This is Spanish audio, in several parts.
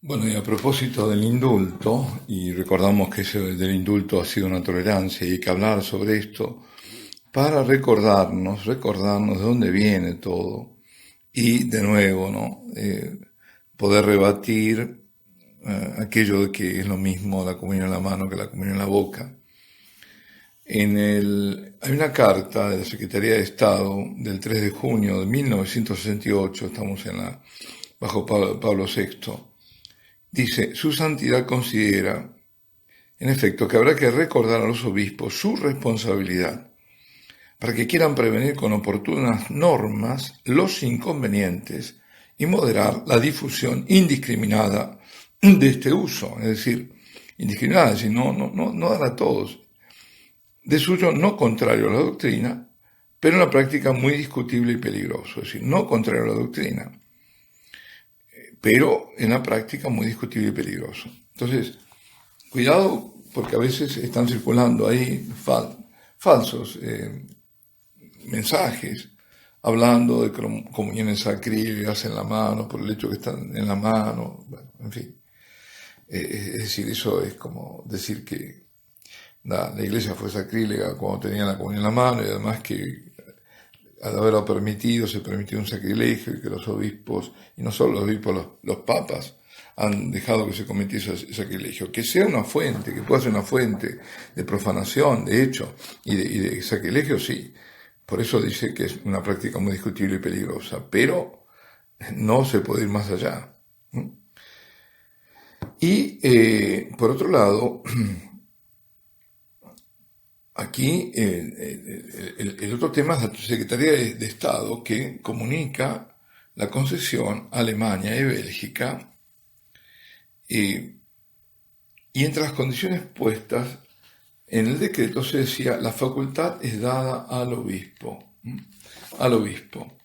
Bueno, y a propósito del indulto, y recordamos que ese del indulto ha sido una tolerancia y hay que hablar sobre esto para recordarnos de dónde viene todo y de nuevo, ¿no? Poder rebatir aquello de que es lo mismo la comunión en la mano que la comunión en la boca. Hay una carta de la Secretaría de Estado del 3 de junio de 1968, estamos bajo Pablo VI. Dice: Su Santidad considera, en efecto, que habrá que recordar a los obispos su responsabilidad para que quieran prevenir con oportunas normas los inconvenientes y moderar la difusión indiscriminada de este uso, es decir, indiscriminada, es decir, no dar a todos, de suyo no contrario a la doctrina, pero una práctica muy discutible y peligrosa, es decir, no contrario a la doctrina, pero en la práctica muy discutible y peligroso. Entonces, cuidado, porque a veces están circulando ahí falsos mensajes hablando de comuniones sacrílegas en la mano, por el hecho que están en la mano, bueno, en fin. Es decir, eso es como decir que la iglesia fue sacrílega cuando tenía la comunión en la mano, y además que al haberlo permitido se permitió un sacrilegio, y que los obispos, y no solo los obispos, los papas, han dejado que se cometiese ese sacrilegio. Que sea una fuente, que pueda ser una fuente de profanación, de hecho, y de sacrilegio, sí. Por eso dice que es una práctica muy discutible y peligrosa, pero no se puede ir más allá. Y por otro lado, aquí el otro tema es la Secretaría de Estado, que comunica la concesión a Alemania y Bélgica, y entre las condiciones puestas en el decreto se decía: la facultad es dada al obispo. Al obispo.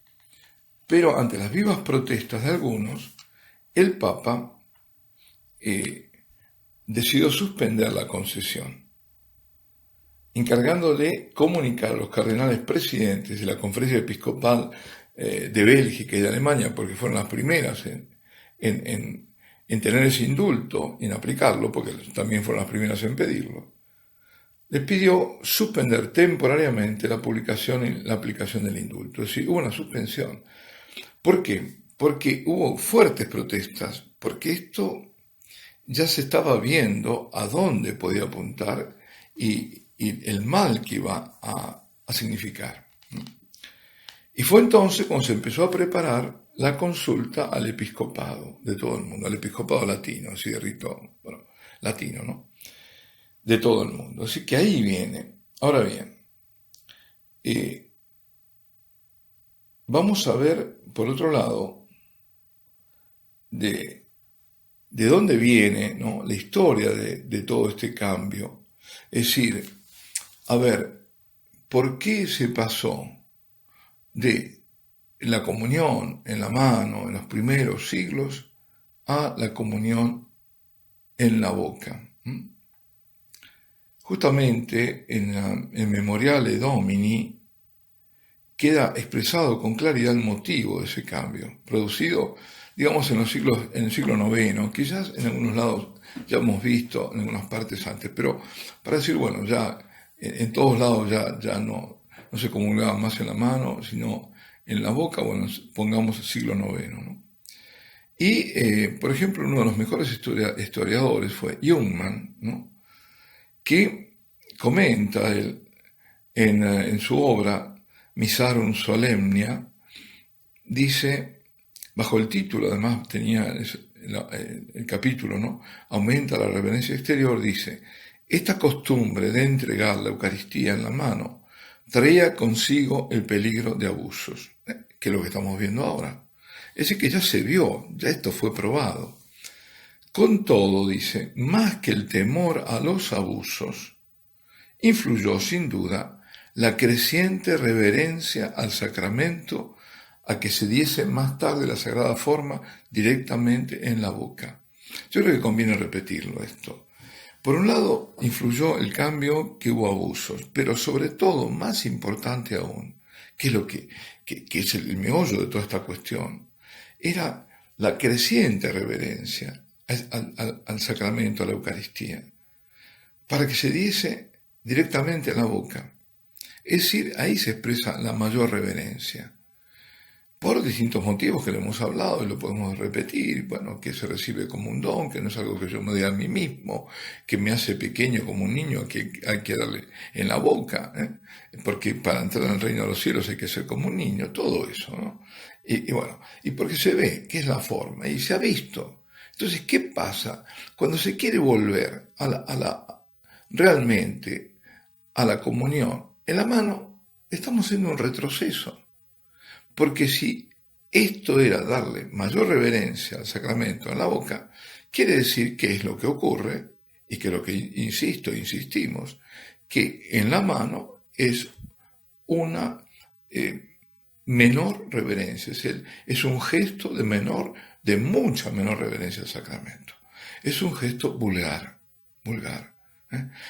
Pero ante las vivas protestas de algunos, el Papa decidió suspender la concesión, encargándole comunicar a los cardenales presidentes de la Conferencia Episcopal de Bélgica y de Alemania, porque fueron las primeras en tener ese indulto y en aplicarlo, porque también fueron las primeras en pedirlo. Les pidió suspender temporariamente la publicación y la aplicación del indulto. Es decir, hubo una suspensión. ¿Por qué? Porque hubo fuertes protestas, porque esto ya se estaba viendo a dónde podía apuntar y el mal que iba a significar. Y fue entonces cuando se empezó a preparar la consulta al episcopado de todo el mundo, al episcopado latino, así de rito, bueno, latino, ¿no? De todo el mundo. Así que ahí viene. Ahora bien, vamos a ver, por otro lado, de dónde viene, ¿no?, la historia de todo este cambio. Es decir, a ver, ¿por qué se pasó de la comunión en la mano en los primeros siglos a la comunión en la boca? Justamente en Memoriale Domini queda expresado con claridad el motivo de ese cambio, producido, digamos, en el siglo IX, quizás en algunos lados ya hemos visto, en algunas partes antes, pero para decir, bueno, ya en todos lados ya no se comulgaba más en la mano, sino en la boca, bueno, pongamos el siglo IX, ¿no? Y, por ejemplo, uno de los mejores historiadores fue Jungmann, ¿no?, que comenta en su obra Misarum Solemnia, dice, bajo el título, además tenía el capítulo, ¿no?, aumenta la reverencia exterior, dice: esta costumbre de entregar la Eucaristía en la mano traía consigo el peligro de abusos, que es lo que estamos viendo ahora. Es decir, que ya se vio, ya esto fue probado. Con todo, dice, más que el temor a los abusos, influyó sin duda la creciente reverencia al sacramento, a que se diese más tarde la sagrada forma directamente en la boca. Yo creo que conviene repetirlo esto. Por un lado, influyó el cambio, que hubo abusos, pero sobre todo, más importante aún, que es lo que es el meollo de toda esta cuestión, era la creciente reverencia al sacramento, a la Eucaristía, para que se diese directamente a la boca. Es decir, ahí se expresa la mayor reverencia. Por distintos motivos que lo hemos hablado y lo podemos repetir, bueno, que se recibe como un don, que no es algo que yo me diga a mí mismo, que me hace pequeño como un niño que hay que darle en la boca, porque para entrar en el reino de los cielos hay que ser como un niño, todo eso, ¿no? Y bueno, y porque se ve que es la forma, y se ha visto. Entonces, ¿qué pasa? Cuando se quiere volver realmente a la comunión en la mano, estamos haciendo un retroceso. Porque si esto era darle mayor reverencia al sacramento en la boca, quiere decir que es lo que ocurre, y que lo que insistimos, que en la mano es una menor reverencia, es un gesto de mucha menor reverencia al sacramento. Es un gesto vulgar.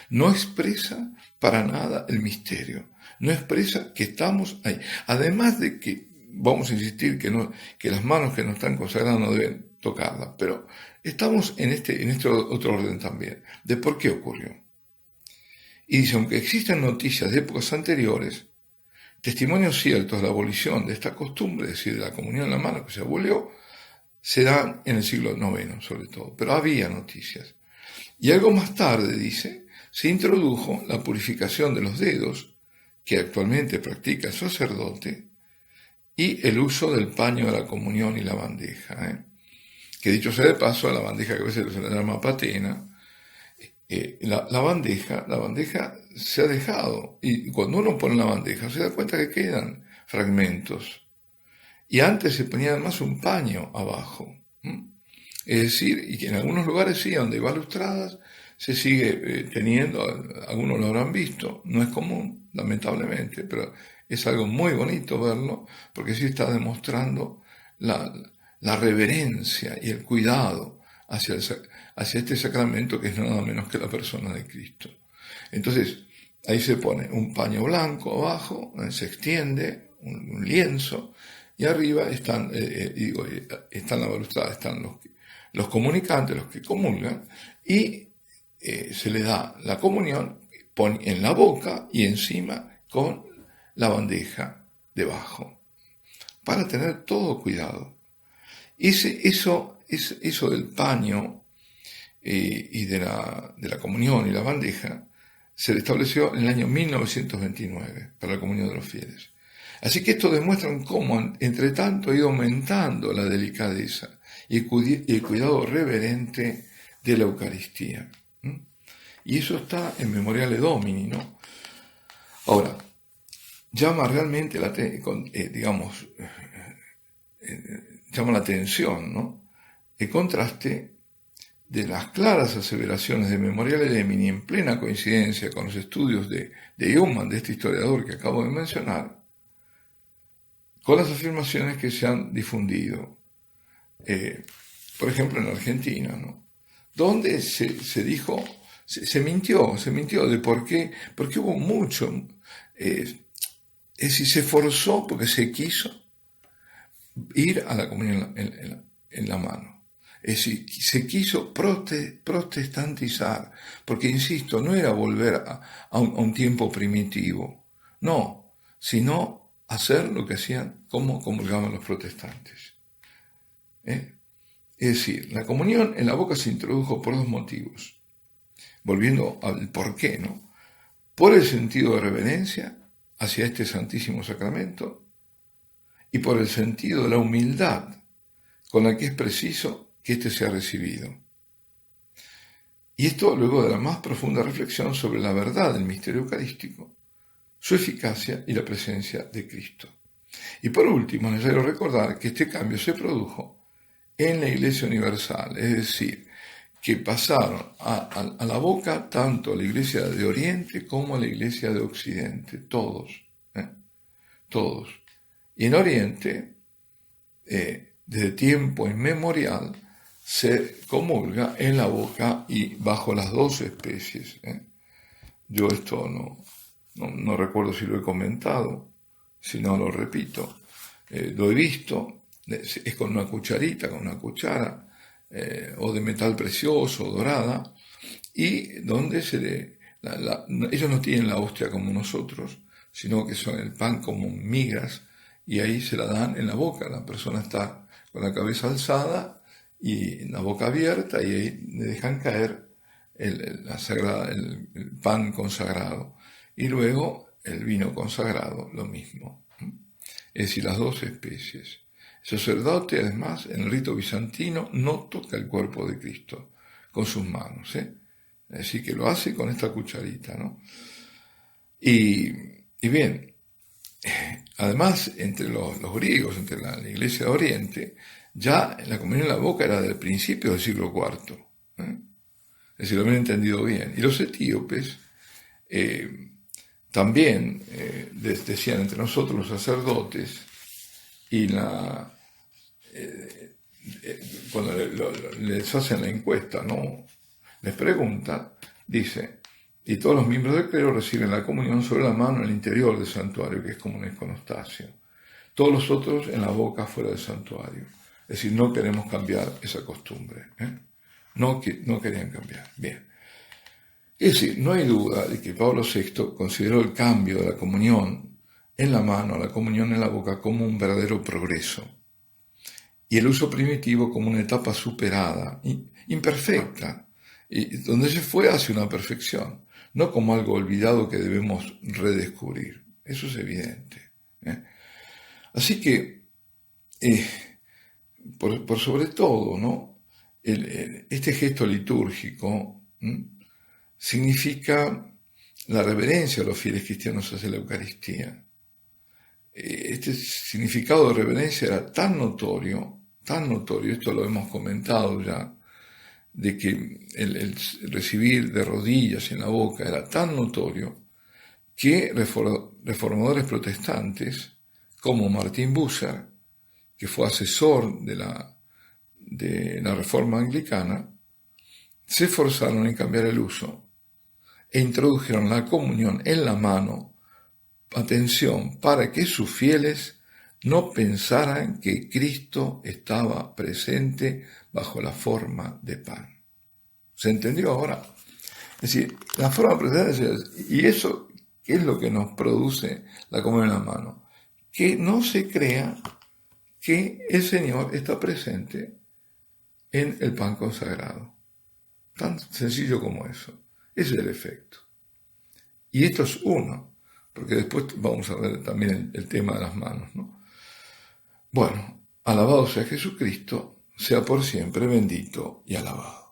No expresa para nada el misterio, no expresa que estamos ahí. Además de que vamos a insistir que las manos que nos están consagrando no deben tocarlas, pero estamos en este otro orden también, de por qué ocurrió. Y dice, aunque existen noticias de épocas anteriores, testimonios ciertos de la abolición de esta costumbre, es decir, de la comunión en la mano que se abolió, se dan en el siglo IX sobre todo, pero había noticias. Y algo más tarde, dice, se introdujo la purificación de los dedos, que actualmente practica el sacerdote, y el uso del paño de la comunión y la bandeja. Que dicho sea de paso, a la bandeja que a veces se le llama patena, la bandeja se ha dejado, y cuando uno pone la bandeja se da cuenta que quedan fragmentos. Y antes se ponía además un paño abajo. Es decir, y que en algunos lugares sí, donde hay balustradas, se sigue teniendo, algunos lo habrán visto, no es común, lamentablemente, pero es algo muy bonito verlo, porque sí está demostrando la reverencia y el cuidado hacia este sacramento que es nada menos que la persona de Cristo. Entonces, ahí se pone un paño blanco abajo, se extiende, un lienzo, y arriba están la balustrada, están los comunicantes, los que comulgan, y se le da la comunión en la boca y encima con la bandeja debajo, para tener todo cuidado. Eso del paño y de la comunión y la bandeja se le estableció en el año 1929 para la comunión de los fieles. Así que esto demuestra cómo, entre tanto, ha ido aumentando la delicadeza y el cuidado reverente de la Eucaristía. Y eso está en Memoriale Domini, ¿no? Ahora, llama realmente llama la atención, ¿no? El contraste de las claras aseveraciones de Memoriale Domini en plena coincidencia con los estudios de Jungmann, de este historiador que acabo de mencionar, con las afirmaciones que se han difundido, por ejemplo en Argentina, ¿no? Donde se dijo, se mintió de por qué, porque hubo mucho, es decir, se forzó porque se quiso ir a la comunión en la mano. Es decir, se quiso protestantizar, porque insisto, no era volver a un tiempo primitivo, no, sino hacer lo que hacían, como comulgaban los protestantes. Es decir, la comunión en la boca se introdujo por dos motivos. Volviendo al por qué, ¿no? Por el sentido de reverencia hacia este santísimo sacramento y por el sentido de la humildad con la que es preciso que éste sea recibido. Y esto luego de la más profunda reflexión sobre la verdad del misterio eucarístico, su eficacia y la presencia de Cristo. Y por último, es necesario recordar que este cambio se produjo en la Iglesia Universal, es decir, que pasaron a la boca tanto la Iglesia de Oriente como la Iglesia de Occidente, todos. Y en Oriente, desde tiempo inmemorial, se comulga en la boca y bajo las dos especies. Yo esto no recuerdo si lo he comentado, si no lo repito. Lo he visto, es con una cucharita, con una cuchara, o de metal precioso, dorada, y donde ellos no tienen la hostia como nosotros, sino que son el pan como migas, y ahí se la dan en la boca. La persona está con la cabeza alzada y la boca abierta, y ahí le dejan caer el pan consagrado. Y luego el vino consagrado, lo mismo. Es decir, las dos especies. El sacerdote, además, en el rito bizantino, no toca el cuerpo de Cristo con sus manos, Es decir, que lo hace con esta cucharita, ¿no? Y bien, además, entre los griegos, entre la Iglesia de Oriente, ya la comunión en la boca era del principio del siglo IV. Es decir, lo habían entendido bien. Y los etíopes también decían entre nosotros los sacerdotes, y cuando les hacen la encuesta, ¿no?, les pregunta, dice: y todos los miembros del clero reciben la comunión sobre la mano en el interior del santuario, que es como un iconostasio. Todos los otros en la boca fuera del santuario. Es decir, no queremos cambiar esa costumbre. No querían cambiar. Bien. Es decir, no hay duda de que Pablo VI consideró el cambio de la comunión en la mano a la comunión en la boca como un verdadero progreso, y el uso primitivo como una etapa superada, imperfecta, y donde se fue hacia una perfección, no como algo olvidado que debemos redescubrir. Eso es evidente. Así que, por sobre todo, ¿no?, este gesto litúrgico significa la reverencia a los fieles cristianos hacia la Eucaristía. Este significado de reverencia era tan notorio, esto lo hemos comentado ya, de que el recibir de rodillas en la boca era tan notorio que reformadores protestantes como Martin Bucer, que fue asesor de la Reforma Anglicana, se esforzaron en cambiar el uso e introdujeron la comunión en la mano, atención, para que sus fieles no pensaran que Cristo estaba presente bajo la forma de pan. ¿Se entendió ahora? Es decir, la forma presente, y eso, ¿qué es lo que nos produce la comunión en la mano? Que no se crea que el Señor está presente en el pan consagrado. Tan sencillo como eso. Ese es el efecto. Y esto es uno, porque después vamos a ver también el tema de las manos, ¿no? Bueno, alabado sea Jesucristo, sea por siempre bendito y alabado.